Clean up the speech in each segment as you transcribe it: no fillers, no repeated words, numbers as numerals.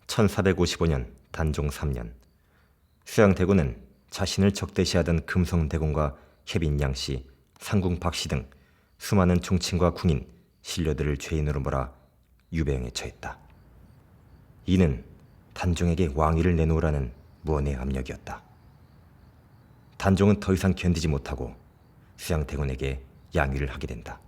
1455년 단종 3년 수양대군은 자신을 적대시하던 금성대군과 혜빈양씨, 상궁 박씨 등 수많은 종친과 궁인, 신료들을 죄인으로 몰아 유배형에 처했다. 이는 단종에게 왕위를 내놓으라는 무언의 압력이었다. 단종은 더 이상 견디지 못하고 수양대군에게 양위를 하게 된다.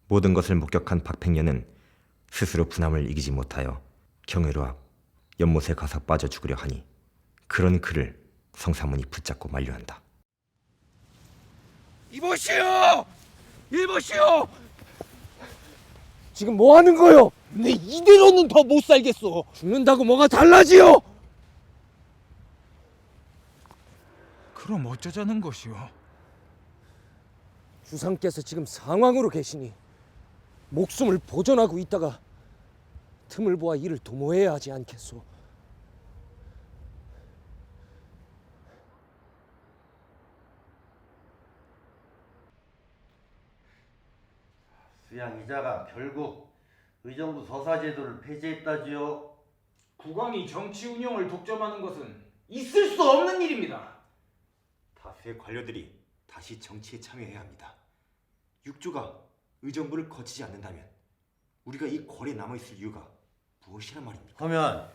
모든 것을 목격한 박팽년은 스스로 분함을 이기지 못하여 경회로 앞 연못에 가서 빠져 죽으려 하니 그런 그를 성사문이 붙잡고 만류한다. 이보시오! 이보시오! 지금 뭐 하는 거요? 내 이대로는 더 못 살겠어. 죽는다고 뭐가 달라지요? 그럼 어쩌자는 것이오? 주상께서 지금 상황으로 계시니 목숨을 보존하고 있다가 틈을 보아 이를 도모해야 하지 않겠소. 수양 이자가 결국 의정부 서사제도를 폐지했다지요. 국왕이 정치 운영을 독점하는 것은 있을 수 없는 일입니다. 다수의 관료들이 다시 정치에 참여해야 합니다. 육조가 의정부를 거치지 않는다면 우리가 이 궐에 남아있을 이유가 무엇이란 말입니까? 하면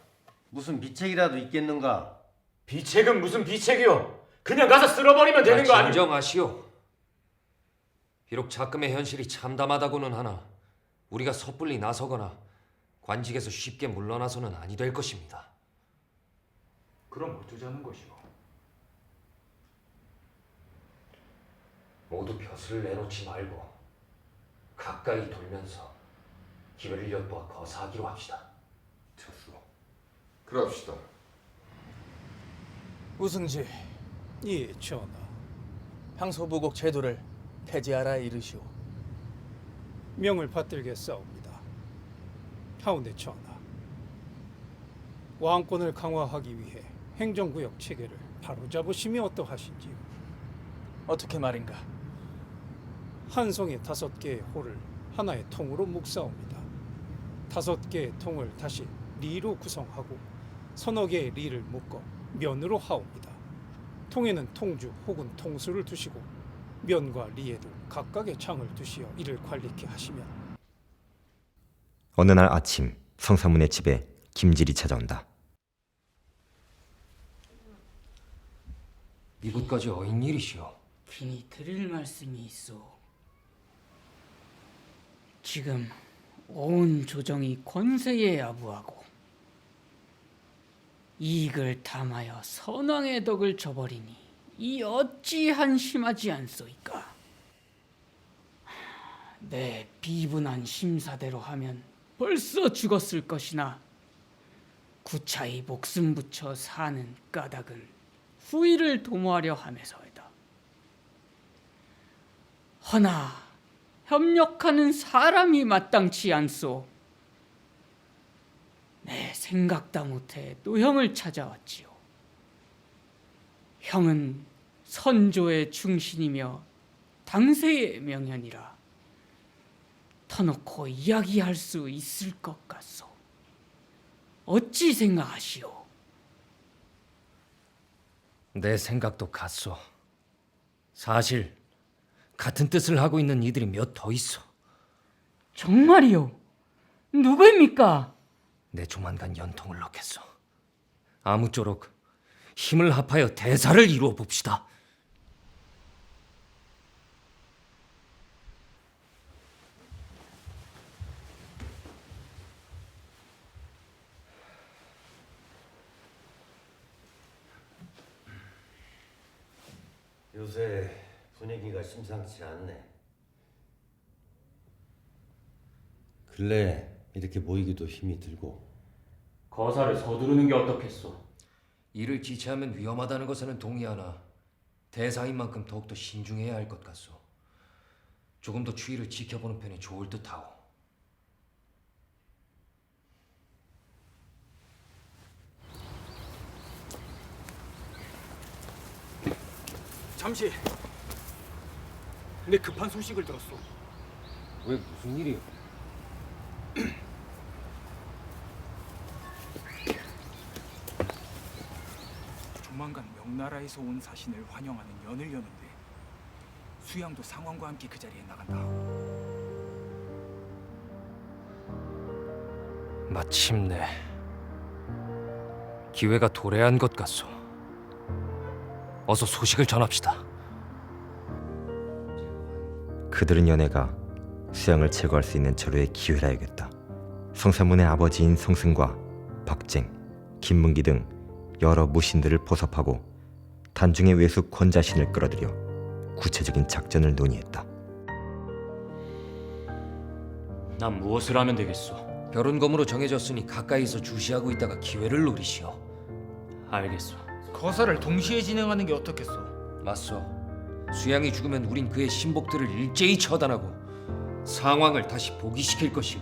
무슨 비책이라도 있겠는가? 비책은 무슨 비책이요? 그냥 가서 쓸어버리면 되는 거 아니오? 진정하시오. 비록 작금의 현실이 참담하다고는 하나 우리가 섣불리 나서거나 관직에서 쉽게 물러나서는 아니 될 것입니다. 그럼 어쩌자는 것이오? 모두 벼슬을 내놓지 말고 가까이 돌면서 기회를 엿보아 거사하기로 합시다. 저수. 그럽시다. 우승지, 예, 전하. 향소부국 제도를 폐지하라 이르시오. 명을 받들겠사옵니다. 하운데 전하, 왕권을 강화하기 위해 행정구역 체계를 바로잡으심이 어떠하신지요? 어떻게 말인가? 한성의 5개의 호를 하나의 통으로 묵사옵니다. 5개의 통을 다시 리로 구성하고 서너 개의 리를 묶어 면으로 하옵니다. 통에는 통주 혹은 통수를 두시고 면과 리에도 각각의 창을 두시어 이를 관리케 하시면. 어느 날 아침 성사문의 집에 김질이 찾아온다. 이곳까지 어인 일이시오? 긴히 드릴 말씀이 있어. 지금 온 조정이 권세에 아부하고 이익을 탐하여 선왕의 덕을 저버리니 이 어찌 한심하지 않소이까. 내 비분한 심사대로 하면 벌써 죽었을 것이나 구차히 목숨 붙여 사는 까닭은 후일을 도모하려 함에서이다. 허나 협력하는 사람이 마땅치 않소. 내 생각다 못해 노형을 찾아왔지요. 형은 선조의 충신이며 당세의 명현이라 터놓고 이야기할 수 있을 것 같소. 어찌 생각하시오? 내 생각도 같소. 사실 같은 뜻을 하고 있는 이들이 몇 더 있어. 정말이요? 누구입니까? 내 조만간 연통을 넣겠어. 아무쪼록 힘을 합하여 대사를 이루어 봅시다. 요새 분위기가 심상치 않네. 근래 이렇게 모이기도 힘이 들고. 거사를 서두르는 게 어떻겠소? 이를 지체하면 위험하다는 것에는 동의하나 대사인 만큼 더욱더 신중해야 할 것 같소. 조금 더 추이를 지켜보는 편이 좋을 듯하오. 잠시. 내 급한 소식을 들었소. 왜 무슨 일이요? 조만간 명나라에서 온 사신을 환영하는 연을 여는데 수양도 상황과 함께 그 자리에 나간다. 마침내 기회가 도래한 것 같소. 어서 소식을 전합시다. 그들은 연애가 수양을 제거할 수 있는 절호의 기회라 여겼다. 성사문의 아버지인 성승과 박쟁, 김문기 등 여러 무신들을 포섭하고 단중의 외수 권자신을 끌어들여 구체적인 작전을 논의했다. 난 무엇을 하면 되겠소? 벼른검으로 정해졌으니 가까이서 주시하고 있다가 기회를 노리시오. 알겠소. 거사를 동시에 진행하는 게 어떻겠소? 맞소. 수양이 죽으면 우린 그의 신복들을 일제히 처단하고 상황을 다시 복위시킬 것이오.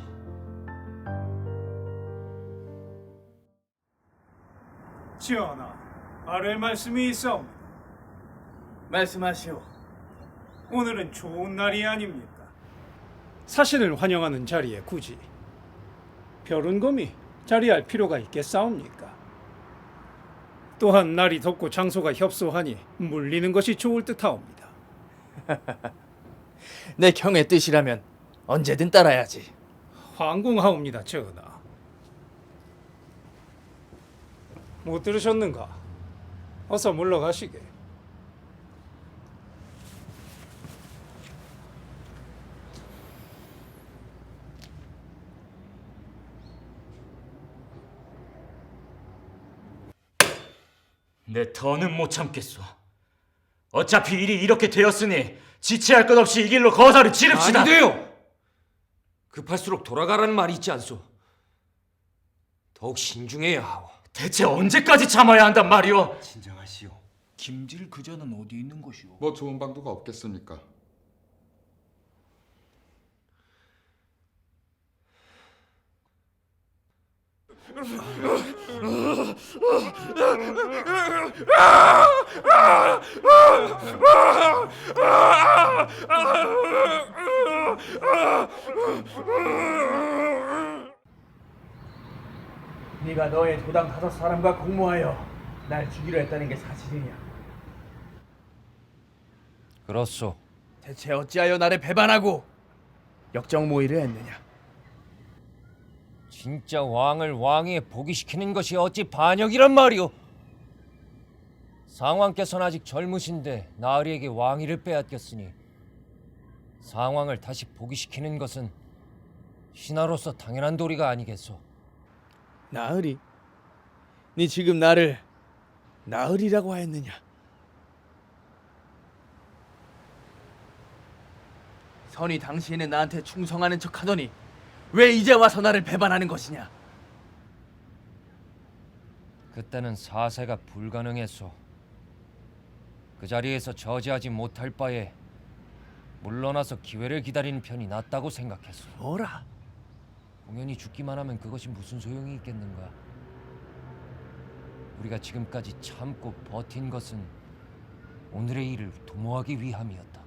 전하, 아랠 말씀이 있사옵니다. 말씀하시오. 오늘은 좋은 날이 아닙니까? 사신을 환영하는 자리에 굳이 벼른검이 자리할 필요가 있겠사옵니까? 또한 날이 덥고 장소가 협소하니 물리는 것이 좋을 듯하옵니다. 내 경의 뜻이라면 언제든 따라야지. 황궁하옵니다, 전하. 못 들으셨는가? 어서 물러가시게. 내 더는 못 참겠소. 어차피 일이 이렇게 되었으니 지체할 것 없이 이 길로 거사를 지릅시다. 안 돼요. 급할수록 돌아가라는 말이 있지 않소. 더욱 신중해야 하오. 대체 언제까지 참아야 한단 말이오? 진정하시오. 김질 그자는 어디 있는 것이오? 뭐 좋은 방도가 없겠습니까? 네가 너의 도당 5사람과 공모하여 날 죽이려 했다는 게 사실이냐? 그렇소. 대체 어찌하여 나를 배반하고 역정모의를 했느냐? 진짜 왕을 왕위에 복위시키는 것이 어찌 반역이란 말이오. 상왕께서는 아직 젊으신데 나으리에게 왕위를 빼앗겼으니 상왕을 다시 복위시키는 것은 신하로서 당연한 도리가 아니겠소. 나으리? 네 지금 나를 나으리라고 하였느냐? 선이 당시에는 나한테 충성하는 척하더니 왜 이제 와서 나를 배반하는 것이냐? 그때는 사세가 불가능했소. 그 자리에서 저지하지 못할 바에 물러나서 기회를 기다리는 편이 낫다고 생각했소. 뭐라? 공연히 죽기만 하면 그것이 무슨 소용이 있겠는가? 우리가 지금까지 참고 버틴 것은 오늘의 일을 도모하기 위함이었다.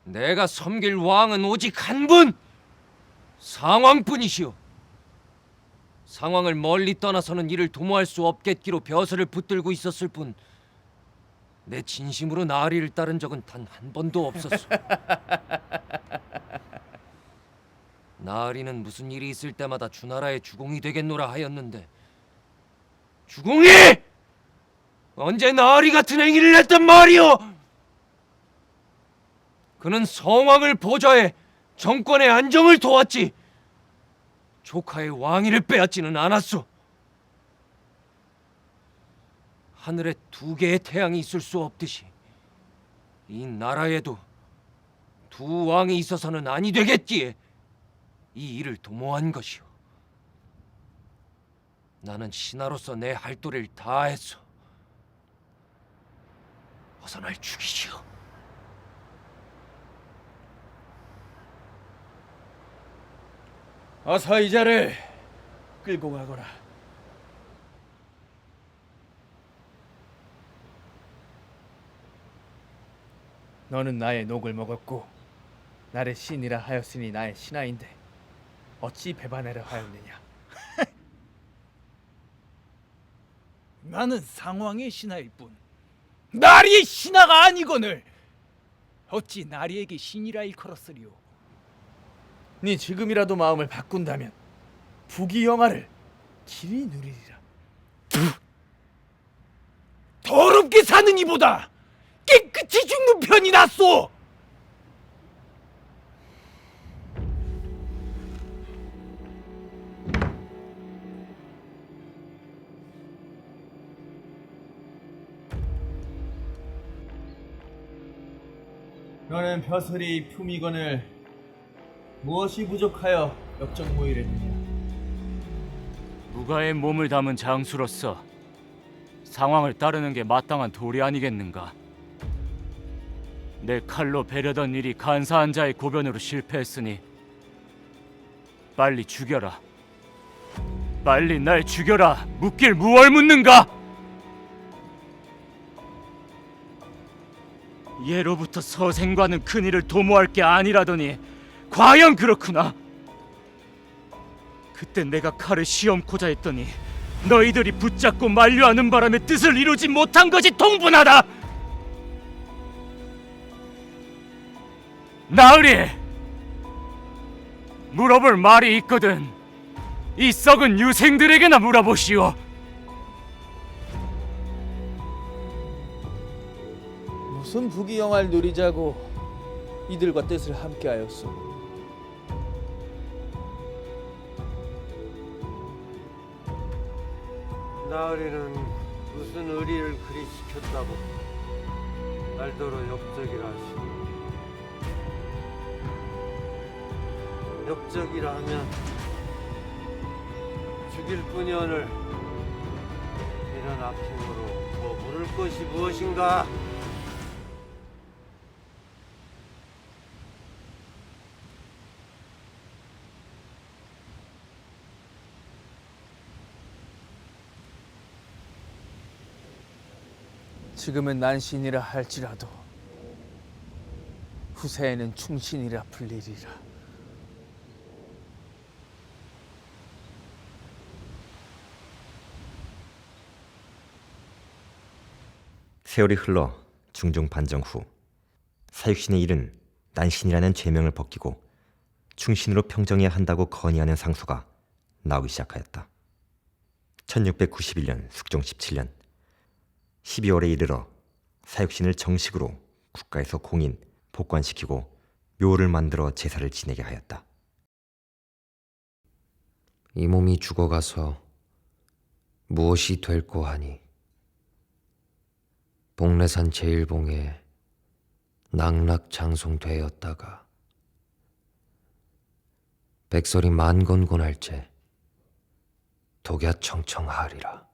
내가 섬길 왕은 오직 한 분! 상왕뿐이시오. 상왕을 멀리 떠나서는 이를 도모할 수 없겠기로 벼슬을 붙들고 있었을 뿐 내 진심으로 나으리를 따른 적은 단 한 번도 없었소. 나으리는 무슨 일이 있을 때마다 주나라의 주공이 되겠노라 하였는데 주공이! 언제 나으리 같은 행위를 했단 말이오! 그는 성왕을 보좌해 정권의 안정을 도왔지 조카의 왕위를 빼앗지는 않았소. 하늘에 두 개의 태양이 있을 수 없듯이 이 나라에도 두 왕이 있어서는 아니 되겠기에 이 일을 도모한 것이오. 나는 신하로서 내 할 도리를 다했소. 어서 날 죽이시오. 어서 이 자를 끌고 가거라. 너는 나의 녹을 먹었고 나를 신이라 하였으니 나의 신하인데 어찌 배반하려 하였느냐? 나는 상왕의 신하일 뿐 나리의 신하가 아니거늘 어찌 나리에게 신이라 일컬었으리오? 네 지금이라도 마음을 바꾼다면 부귀영화를 길이 누리리라. 더럽게 사는 이보다 깨끗이 죽는 편이 낫소. 너는 벼슬이 품이거늘 무엇이 부족하여 역적무의를 누가의 몸을 담은 장수로서 상황을 따르는 게 마땅한 도리 아니겠는가? 내 칼로 베려던 일이 간사한 자의 고변으로 실패했으니 빨리 죽여라. 빨리 날 죽여라. 묻길 무얼 묻는가? 예로부터 서생과는 큰일을 도모할 게 아니라더니 과연 그렇구나. 그때 내가 칼을 시험코자 했더니 너희들이 붙잡고 만류하는 바람에 뜻을 이루지 못한 것이 통분하다. 나으리, 물어볼 말이 있거든. 이 썩은 유생들에게나 물어보시오. 무슨 부귀영화를 누리자고 이들과 뜻을 함께하였소? 나으리는 무슨 의리를 그리 지켰다고 날더러 역적이라 하시고, 역적이라 하면 죽일 뿐이오늘 이런 악행으로 더 물을 것이 무엇인가? 지금은 난신이라 할지라도 후세에는 충신이라 불리리라. 세월이 흘러 중종 반정 후 사육신의 일은 난신이라는 죄명을 벗기고 충신으로 평정해야 한다고 건의하는 상소가 나오기 시작하였다. 1691년 숙종 17년 12월에 이르러 사육신을 정식으로 국가에서 공인, 복관시키고 묘를 만들어 제사를 지내게 하였다. 이 몸이 죽어가서 무엇이 될꼬 하니 복례산 제일봉에 낙락장송되었다가 백설이 만건곤할제 독야청청하리라.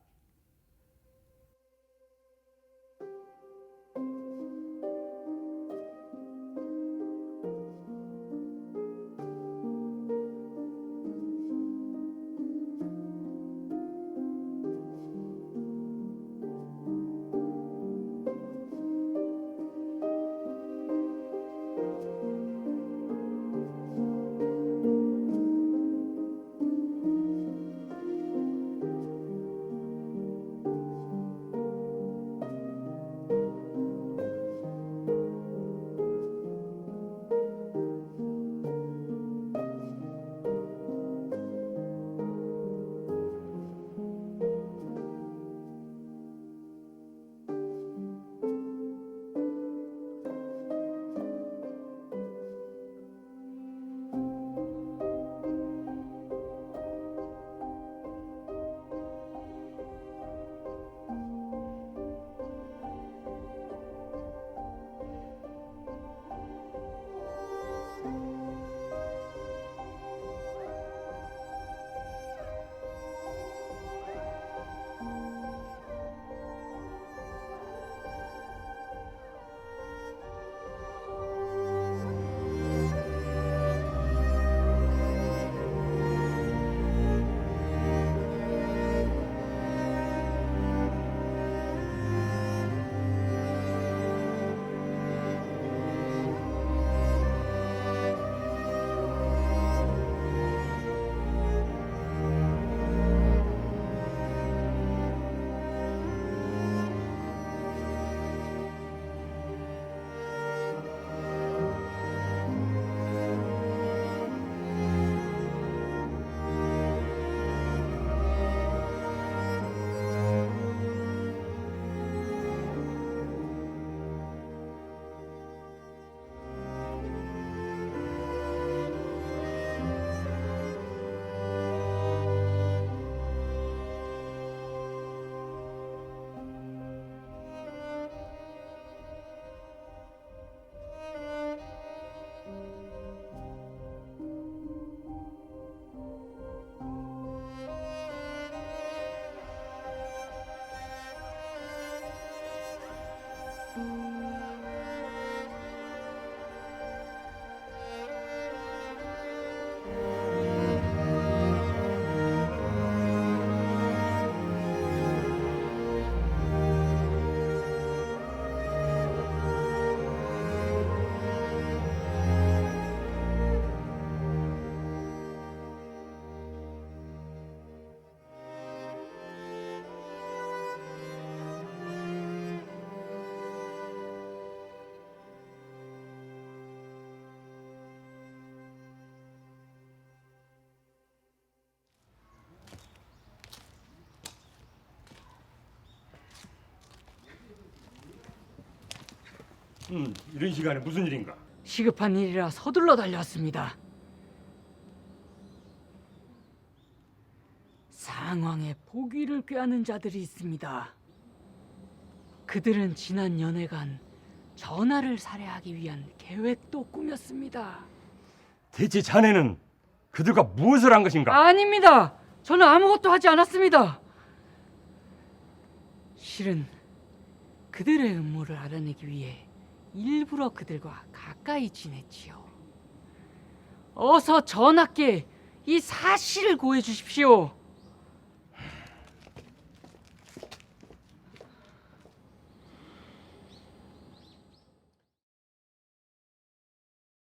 이런 시간에 무슨 일인가? 시급한 일이라 서둘러 달려왔습니다. 상왕의 보귀를 꾀하는 자들이 있습니다. 그들은 지난 연회간 전하를 살해하기 위한 계획도 꾸몄습니다. 대체 자네는 그들과 무엇을 한 것인가? 아닙니다. 저는 아무것도 하지 않았습니다. 실은 그들의 음모를 알아내기 위해 일부러 그들과 가까이 지냈지요. 어서 전하께 이 사실을 고해 주십시오.